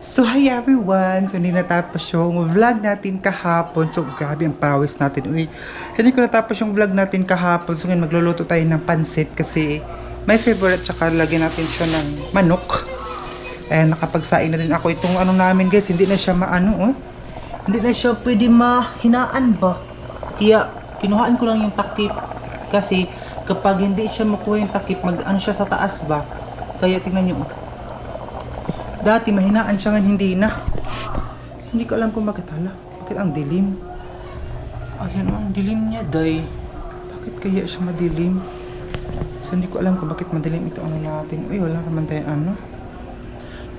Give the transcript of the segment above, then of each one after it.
So hi everyone! So hindi natapos yung vlog natin kahapon. So grabe ang pawis natin. Uy, hindi ko natapos yung vlog natin kahapon. So ngayon magluluto tayo ng pansit kasi my favorite, tsaka lagyan natin siya ng manok. And nakapagsaing na rin ako itong ano namin guys. Hindi na siya maano oh. Hindi na siya pwede mahinaan ba. Kaya kinuhaan ko lang yung takip. Kasi kapag hindi siya makuha yung takip, mag ano siya sa taas ba. Kaya tingnan nyo oh. Dati mahinaan siya nga, hindi na. Hindi ko alam kung bakit hala. Bakit ang dilim? Ayan o, ang dilim niya, day. Bakit kaya siya madilim? So hindi ko alam kung bakit madilim ito ano natin. Uy, wala naman tayo ano.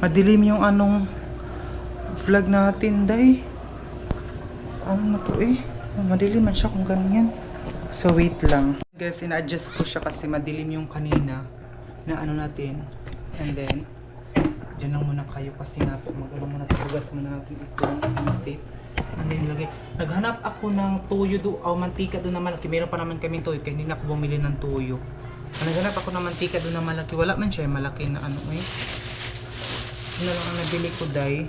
Madilim yung anong vlog natin, day. Ano na to eh? Madilim man siya kung ganyan. So wait lang. Guys, ina-adjust ko siya kasi madilim yung kanina na ano natin. And then diyan lang muna kayo kasi nga po mag-ano muna, tugas muna natin itong isip. And then lagay, naghanap ako ng tuyo o mantika doon na malaki. Meron pa naman kaming tuyo kaya hindi na ako bumili ng tuyo. Naghanap ako ng mantika doon na malaki. Wala man siya malaki na ano eh. Yun na lang ang nabili ko, day.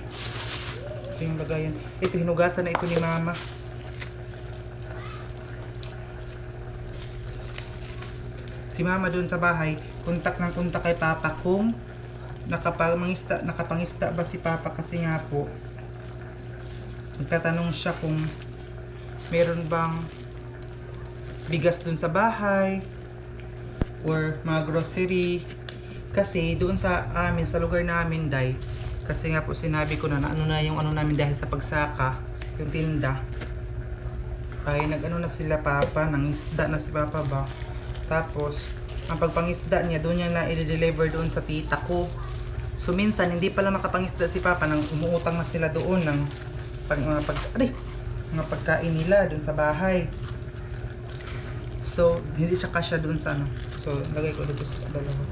Ito yung lagayan. Ito, hinugasan na ito ni mama. Si mama doon sa bahay, kontak ng kontak kay papa kung nakapangista ba si papa kasi nga po nagtatanong siya kung meron bang bigas dun sa bahay or mga grocery kasi doon sa amin sa lugar namin, day, kasi nga po sinabi ko na ano na yung ano namin dahil sa pagsaka yung tinda ay nag-ano na sila papa, nangisda na si papa ba, tapos ang pagpangisda niya doon niya na i-deliver doon sa tita ko. So minsan hindi pala makapangisda si papa nang umuutang na sila doon ng mga pagkain nila doon sa bahay. So hindi siya kasya doon sa ano. So lagay ko dito sa dalawa.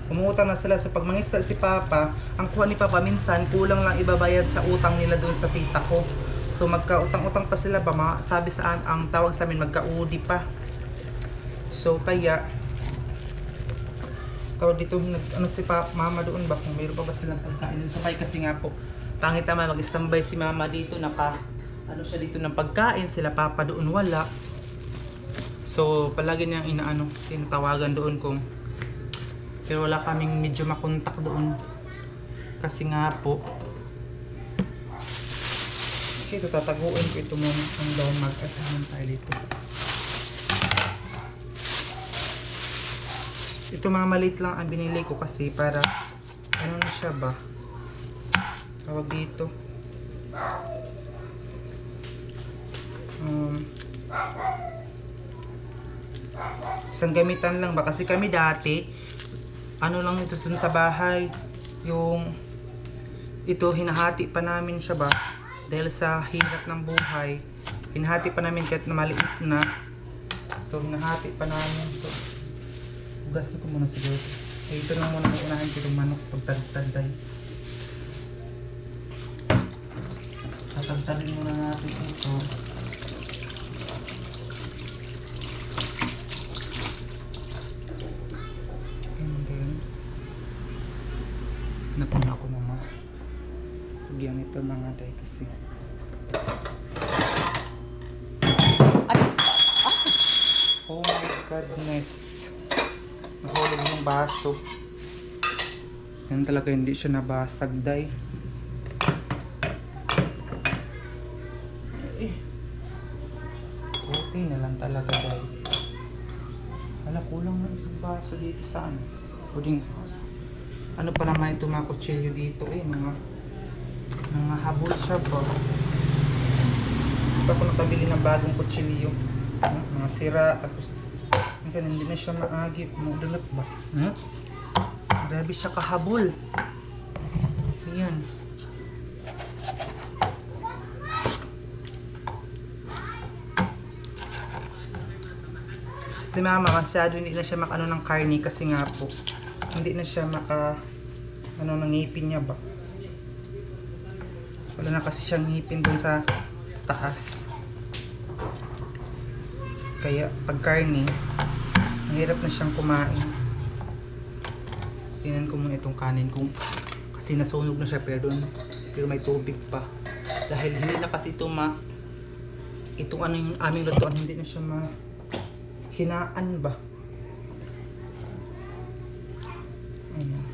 Umuutang na sila, so pag mangisda si papa, ang kuha ni papa minsan kulang lang ibabayad sa utang nila doon sa tita ko. So magkautang-utang pa sila ba, sabi sa ang tawag sa amin magkaudi pa. So kaya tawag dito, ano si mama doon ba kung mayroon pa ba silang pagkain dun sa bahay, kasi nga po pangit naman mag-standby si mama dito, ano siya dito ng pagkain, sila papa doon wala. So palagi niyang tinatawagan doon kung, pero wala kaming medyo makontak doon kasi nga po. Okay, ito tataguin ko ito muna hanggang mag-atahan tayo dito. Ito mga maliit lang ang binili ko kasi para ano na siya ba, tawag dito, isang gamitan lang ba, kasi kami dati ano lang ito dun sa bahay, yung ito hinahati pa namin siya ba dahil sa hirap ng buhay, hinahati pa namin kahit na maliit na, so hinahati pa namin. So hugasin ko muna siguro. Ito lang muna ang unahin ko yung manok pagtagtagday. Tatagtagin muna natin ito. And then napuna ako mga lagyan ito mga day kasi ay! Oh my goodness, nahulog yung baso. Yan talaga, hindi siya nabasag, day. Buti na lang talaga, day. Wala, kulang na isang baso dito sa pudding house. Ano pa naman ito mga kutsilyo dito eh, mga habol siya ba. Hindi pa ako nakabili ng bagong kutsilyo. Mga sira, tapos minsan hindi na siya maagi, maudulat ba? Grabe siya kahabol. Ayan. Si mama masyado hindi na siya makano ng karne kasi nga po hindi na siya ng ngipin niya ba. Wala na kasi siyang ngipin dun sa taas. Kaya pag karne, mahirap na siyang kumain. Tingnan ko muna itong kanin kung kasi nasunog na siya, pero doon pero may tubig pa. Dahil hindi na kasi ito itong ano yung aming lutuan, hindi na siya hinaan ba. Ayan.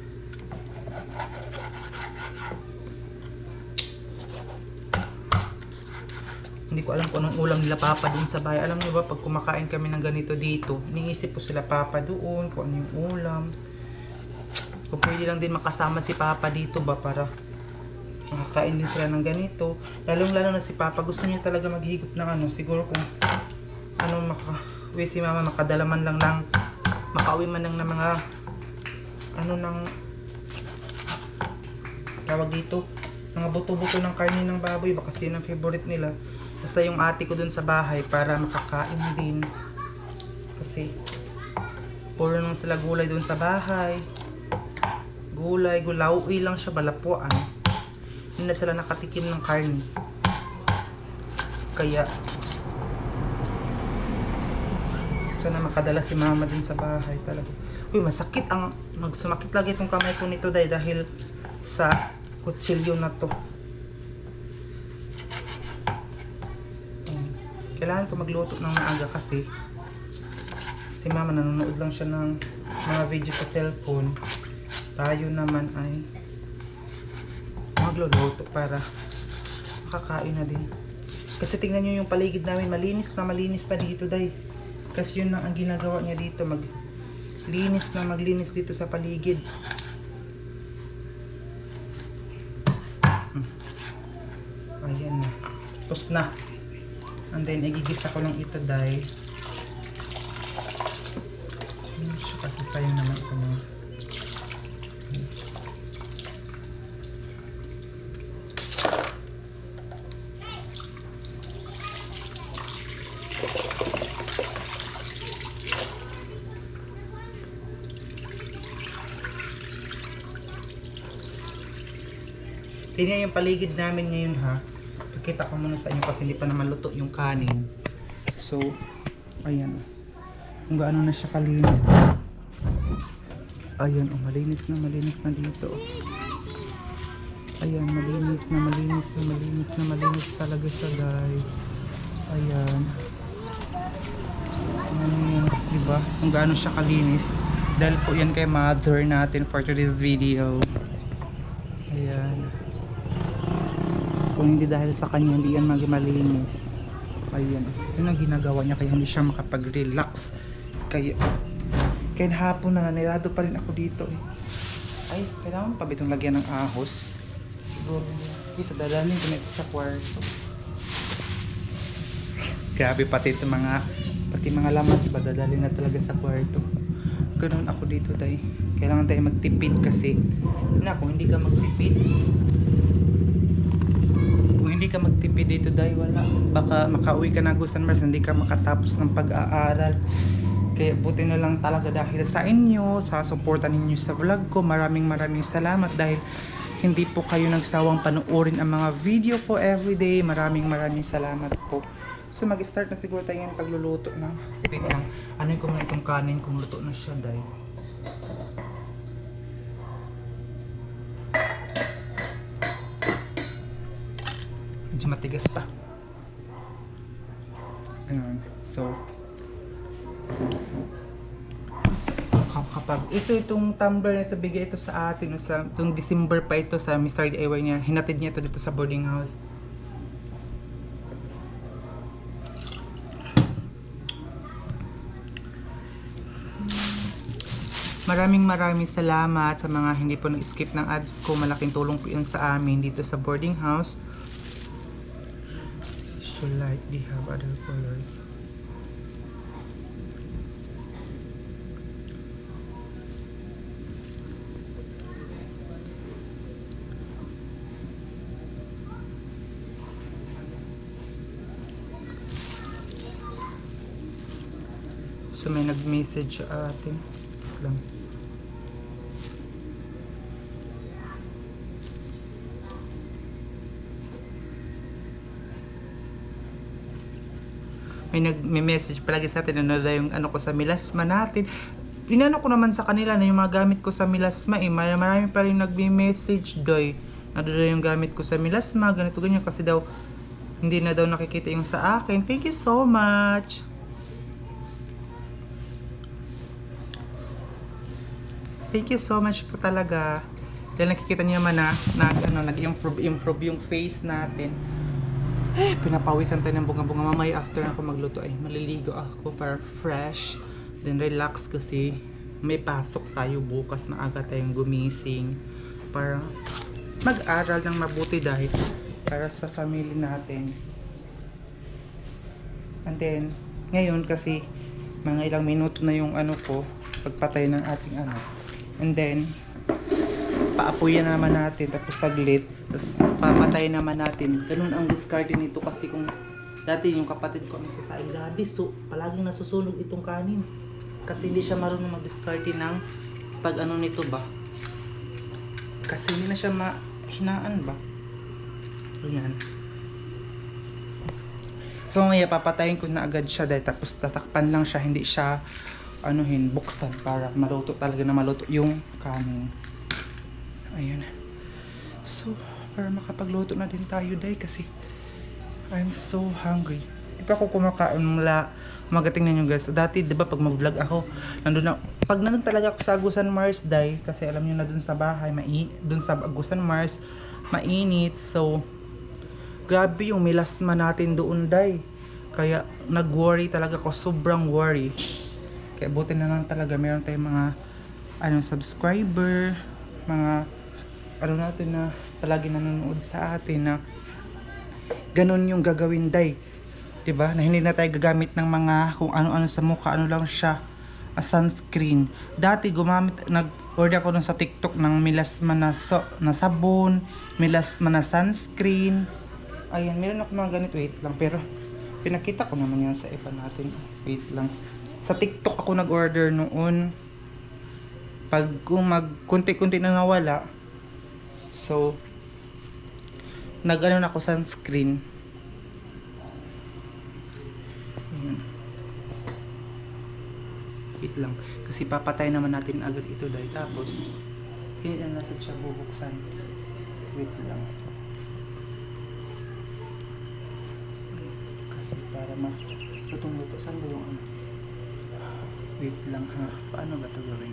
Hindi ko alam kung anong ulam nila papa dun sa bahay. Alam niyo ba, pag kumakain kami ng ganito dito, iniisip ko sila papa doon, kung ano yung ulam. Kung pwede lang din makasama si papa dito ba, para makakain din sila ng ganito. Lalong lalo na si papa, gusto niya talaga maghigop ng ano, siguro kung ano si mama makadala man lang ng, makauwi man lang ng mga ano ng tawag dito, mga buto-buto ng karne ng baboy, baka kasi ang favorite nila. Basta yung ate ko dun sa bahay para makakain din. Kasi puro nang sila gulay dun sa bahay. Gulaw-uy lang siya, balapuan. Hindi na sila nakatikim ng karne. Kaya sana makadala si mama dun sa bahay talaga. Uy, masakit sumakit lagi itong kamay ko nito dahil sa kutsilyo na to. Kailangan ko magluto ng maaga kasi si mama nanonood lang siya ng mga video sa cellphone. Tayo naman ay magluluto para makakain na din. Kasi tingnan nyo yung paligid namin, malinis na dito day. Kasi yun lang ang ginagawa niya dito, maglinis dito sa paligid. Ayan na. Tapos na. And then, igigisa ko lang ito dahil kasi sayang naman ito na. Tingnan yung paligid namin ngayon ha. Pakita ko muna sa inyo kasi hindi pa naman luto yung kanin. So, ayan. Kung gaano na siya kalinis. Ayan, malinis na dito. Ayan, malinis na talaga siya guys. Ayan. Ayan, diba? Kung gaano siya kalinis. Dahil po yan kay mother natin for today's video. Ayan. Kung hindi dahil sa kanya, hindi yan malinis. Ayan. Yun ang ginagawa niya kaya hindi siya makapag-relax. Kaya hapon na nanirado pa rin ako dito eh. Ay, kailangan pa ba itong lagyan ng ahos? Siguro. Dito, dadalhin ko na ito sa kwarto. Grabe, pati mga lamas ba, dadalhin na talaga sa kwarto. Ganun ako dito day. Kailangan tayo magtipid kasi kung hindi ka magtipid dito dahil wala, baka makauwi ka na Agusan Mars, hindi ka makatapos ng pag-aaral. Kaya buti na lang talaga dahil sa inyo, sa suporta ninyo sa vlog ko. Maraming salamat dahil hindi po kayo nagsawang panoorin ang mga video ko everyday. Maraming salamat po. So mag-start na siguro tayo ng pagluluto na. Wait lang, ano ko muna itong kanin kung luto na siya dahil medyo matigas pa. Ayan. So, kapag itong tumbler na ito, bigay ito sa atin itong December pa ito sa Mr. DIY niya. Hinatid niya ito dito sa boarding house. Maraming salamat sa mga hindi po nag-skip ng ads ko. Malaking tulong po yun sa amin dito sa boarding house. So light, they have other colors. So may nag-message sa atin lang. May message palagi sa atin ano yung ano ko sa milasma natin. Inano ko naman sa kanila na yung mga gamit ko sa milasma marami pa rin nagme-message doy Ano daw yung gamit ko sa Milasma, ganito ganyan kasi daw hindi na daw nakikita yung sa akin. Thank you so much. Thank you so much po talaga. Dahil nakikita niyo naman na nag-improve yung face natin. Pinapawisan tayo ng bunga-bunga. Mamaya after ako magluto ay maliligo ako para fresh. Then relax kasi may pasok tayo bukas. Maaga tayong gumising. Para mag-aral ng mabuti dahil para sa family natin. And then, ngayon kasi mga ilang minuto na yung ano ko, pagpatay ng ating ano. And then, paapuyan naman natin, tapos saglit, tapos papatay naman natin. Ganun ang discarding nito kasi kung dati yung kapatid ko ang nagsasabi, grabe, so palaging nasusunog itong kanin. Kasi hindi siya marunong mag-discarding ng pag ano nito ba. Kasi hindi na siya mahinaan ba. Ayan. So ngayon papatayin ko na agad siya dahil tapos tatakpan lang siya, hindi siya buksan para maluto talaga na maluto yung kanin. Ayan. So, para makapagluto na din tayo dahil kasi I'm so hungry. Di pa ako kumakain mula magating na nyo guys. So, dati, di ba, pag mag-vlog ako, pag nandun talaga ako sa Agusan Mars dahil kasi alam nyo na dun sa bahay, dun sa Agusan Mars, mainit. So, grabe yung milasma natin doon dahil. Kaya, nag-worry talaga ako. Sobrang worry. Kaya buti na lang talaga meron tayong mga subscriber, mga natin na palagi nanonood sa atin na ganun yung gagawin day. 'Di ba? Na hindi na tayo gagamit ng mga kung ano-ano sa mukha, ano lang siya, sunscreen. Dati nag-order ako dun sa TikTok ng Milasma na sabon, Milasma na sunscreen. Ayan, meron ako mga ganito, wait lang, pero pinakita ko naman yan sa iba natin. Wait lang. Sa TikTok ako nag-order noon. Pag kunti-kunti na nawala. So, na ako sunscreen. Ayan. Wait lang. Kasi papatay naman natin agad ito dahil tapos hindi na natin siya bubuksan. Wait lang. Kasi para mas lutong-luto. Saan ba yung ano? Wait lang ha. Paano ba ito gawin?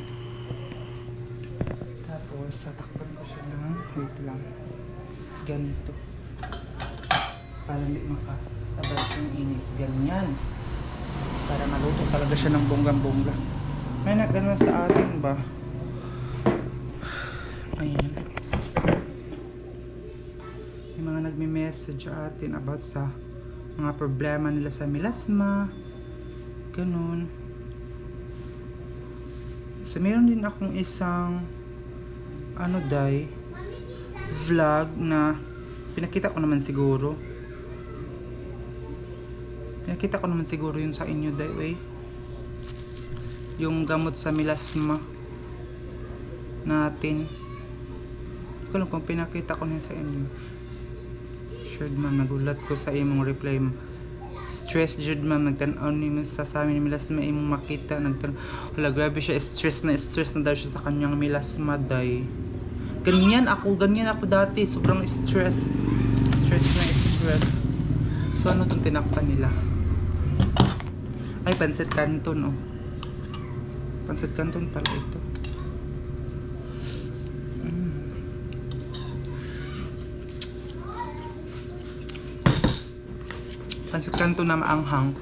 Tapos, tatakpan ko siya ng wait lang. Ganito. Para hindi makatabas yung init. Ganyan. Para maluto talaga siya ng bonggang-bongga. May nag-ano sa atin ba? Ayan. May mga nagme-message sa atin about sa mga problema nila sa Milasma. Ganun. So, meron din akong isang vlog na pinakita ko naman siguro. Pinakita ko naman siguro yun sa inyo dahil yung gamot sa Milasma natin. Hindi ko alam kung pinakita ko niya sa inyo. Sure man, nagulat ko sa imong reply. Stress jud man, nagtanaw ni mo sa amin ni Milasma imong makita. Wala, grabe siya, stress na daw siya sa kanyang Milasma day. Ganyan ako dati, sobrang stress. So ano itong tinakpan nila? Ay, Pancit Canton, oh. Pancit Canton pala ito. Pancit Canton na maanghang.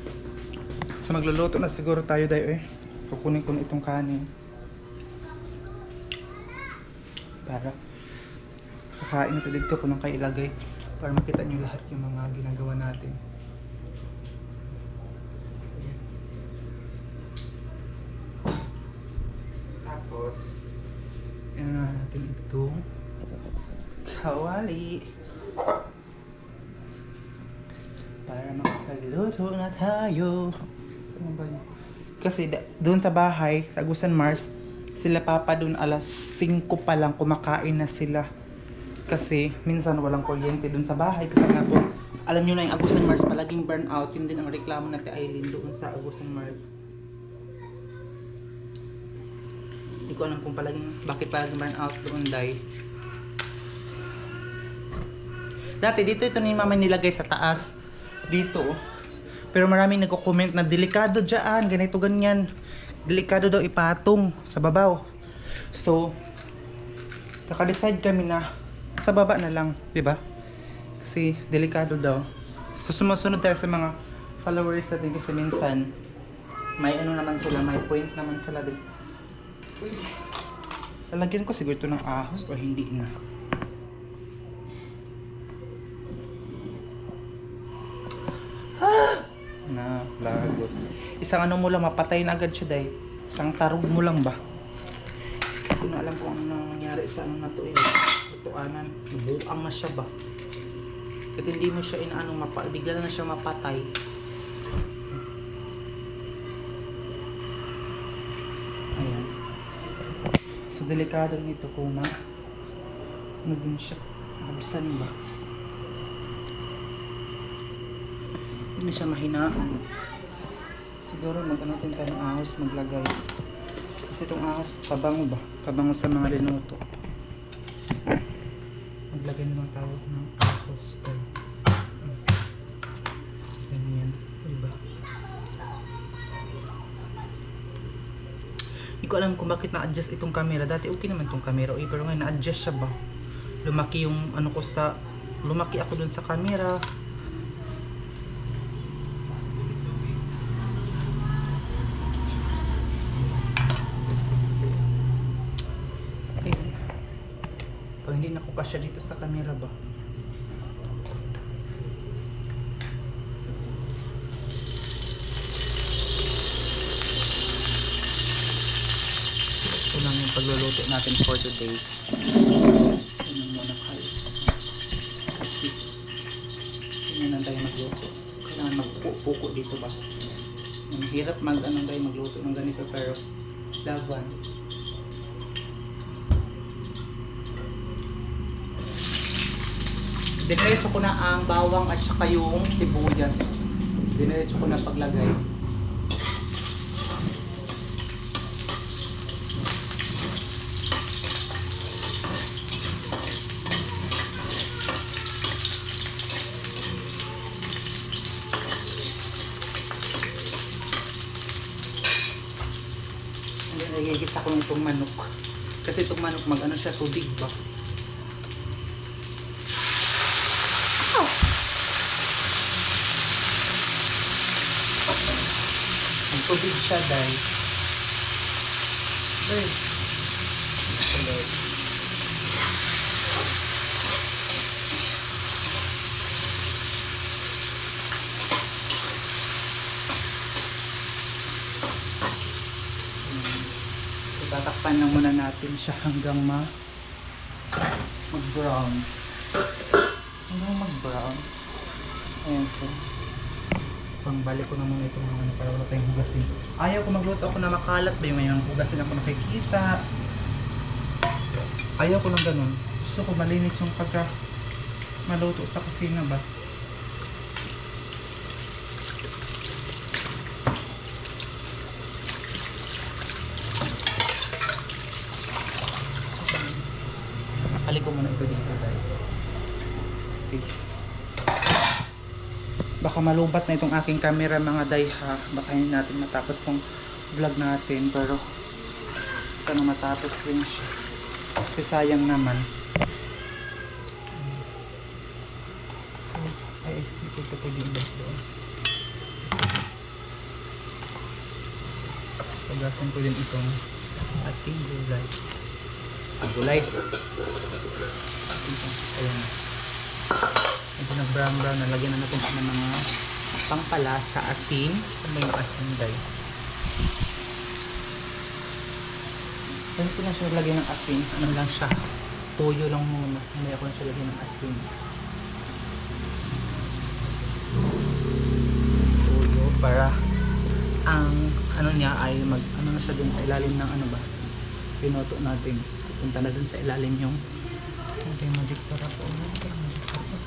So magluluto na siguro tayo dahil kukunin ko na itong kanin. Para kakain na dito ko nang kailagay para makita nyo lahat yung mga ginagawa natin. Ayan. Tapos yan na natin itong kawali para makapagluto na tayo. Ano ba yun? Kasi doon sa bahay sa Agusan Mars, sila papa doon alas 5 pa lang kumakain na sila. Kasi minsan walang kuryente doon sa bahay. Kasi nga po, alam nyo na yung Agusan Mars palaging burn out. Yun din ang reklamo natin Aileen doon sa Agusan Mars. Hindi ko alam kung bakit palaging burn out doon dahil Dati dito ito ni mama nilagay sa taas. Dito. Pero maraming nagko-comment na delikado dyan, ganito ganyan. Delikado daw ipatong sa babaw. So, naka-decide kami na sa baba na lang, di ba? Kasi delikado daw. So, sumusunod tayo sa mga followers natin kasi minsan may ano naman sila, may point naman sila din. Uy. Lalagyan ko siguro ito ng ahos o hindi na. Na, lagot. Isang ano mo lang, mapatay na agad siya dahil. Isang tarog mo lang ba? Hindi ko na alam kung ano nangyari sa ano na to eh. Tutuanan, buang na siya ba? Kasi hindi mo siya inaano, bigla na siya mapatay. Ayan. So, delikado nito kung ano din siya. Nakabisan ba? Hindi na siya mahinaan. Siguro mag-ano din tayo ng ahos, maglagay. Kasi itong ahos, pabango ba? Pabango sa mga linuto. Maglagay naman tayo ng ahos tayo. Ganyan. Diba? Hindi ko alam kung bakit na-adjust itong camera. Dati okay naman itong camera. Pero ngayon na-adjust siya ba? Lumaki yung ano ko sa... Lumaki ako dun sa camera. Hindi na ko kasya dito sa camera ba? Ito lang yung pagluluto natin for today. Ito muna kayo. Kasi hindi na tayo magluto. Kailangan magpuko dito ba? Mahirap magluto ng ganito pero laban. Dinerecho ko na ang bawang at saka yung sibuyas. Dinerecho ko na paglagay. And then nagigisa ko itong manok. Kasi itong manok mag-ano siya, tubig ba? Tubig siya dahil tatakpan lang muna natin siya hanggang mag-brown. Ayan, so pangbalik ko na muna itong mga para wala tayong hugasin. Ayaw ko magluto ako na makalat ba yung may hugasin ako nakikita. Ayaw ko lang ganun. Gusto ko malinis yung pagka maluto sa kusina ba. Halik ko muna ito dito dahil. See. Baka malubat na itong aking camera mga day ha. Baka hindi natin matapos tong vlog natin. Pero sana matapos rin siya. Kasi sayang naman. Ay, ito pwede yung doon. Pagasan ko din itong ating gulay. Gulay. Ayan. Ito na brown, nalagyan na natin siya ng mga pangpalasa, asin. Ano yung asin dahil? Pwede ko na siya lagyan ng asin. Ano lang siya? Toyo lang muna. Hindi ako na siya lagyan ng asin. Toyo para ang ano niya ay ano na siya dun sa ilalim ng ano ba? Pinuto natin. Punta na dun sa ilalim yung magic sarap. Magic sarap.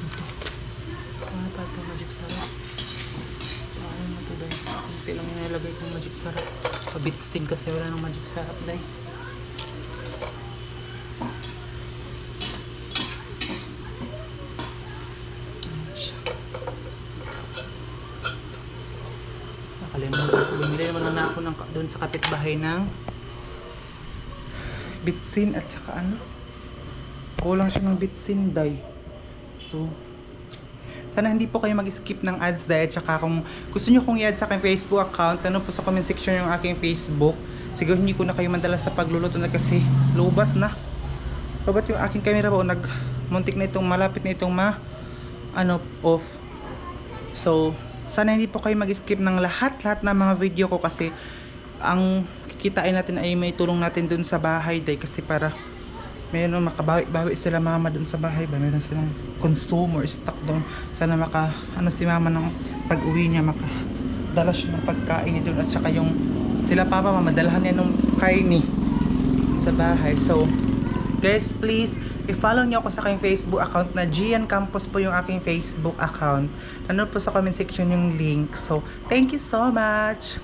Ito magic sarap. Ayaw na ito dahil. Kunti lang yung nilagay kong magic sarap. Pabitsin kasi wala ng magic sarap dahil. nakalimutan ko. Bumili naman na ako doon sa kapitbahay ng bitsin at saka ano. Kulang siya ng bitsin, day. So, sana hindi po kayo mag-skip ng ads, day. At saka kung gusto nyo kong i-add sa aking Facebook account, ano po sa comment section yung aking Facebook. Siguro hindi ko na kayo madala sa pagluluto na kasi lobat na. Lobat yung aking camera po. Muntik na itong malapit na itong off. So, sana hindi po kayo mag-skip ng lahat-lahat ng mga video ko kasi ang kikitain natin ay may tulong natin dun sa bahay, day, kasi para mayroon makabawi sila mama dun sa bahay ba, mayroon silang consumer stock dun. Sana si mama ng pag-uwi niya makadala siya ng pagkain niya dun at saka yung sila papa mamadalahan niya ng kain sa bahay. So guys, please i-follow niyo ako sa aking Facebook account na Gian Campos po yung aking Facebook account. Ano po sa comment section yung link. So, thank you so much!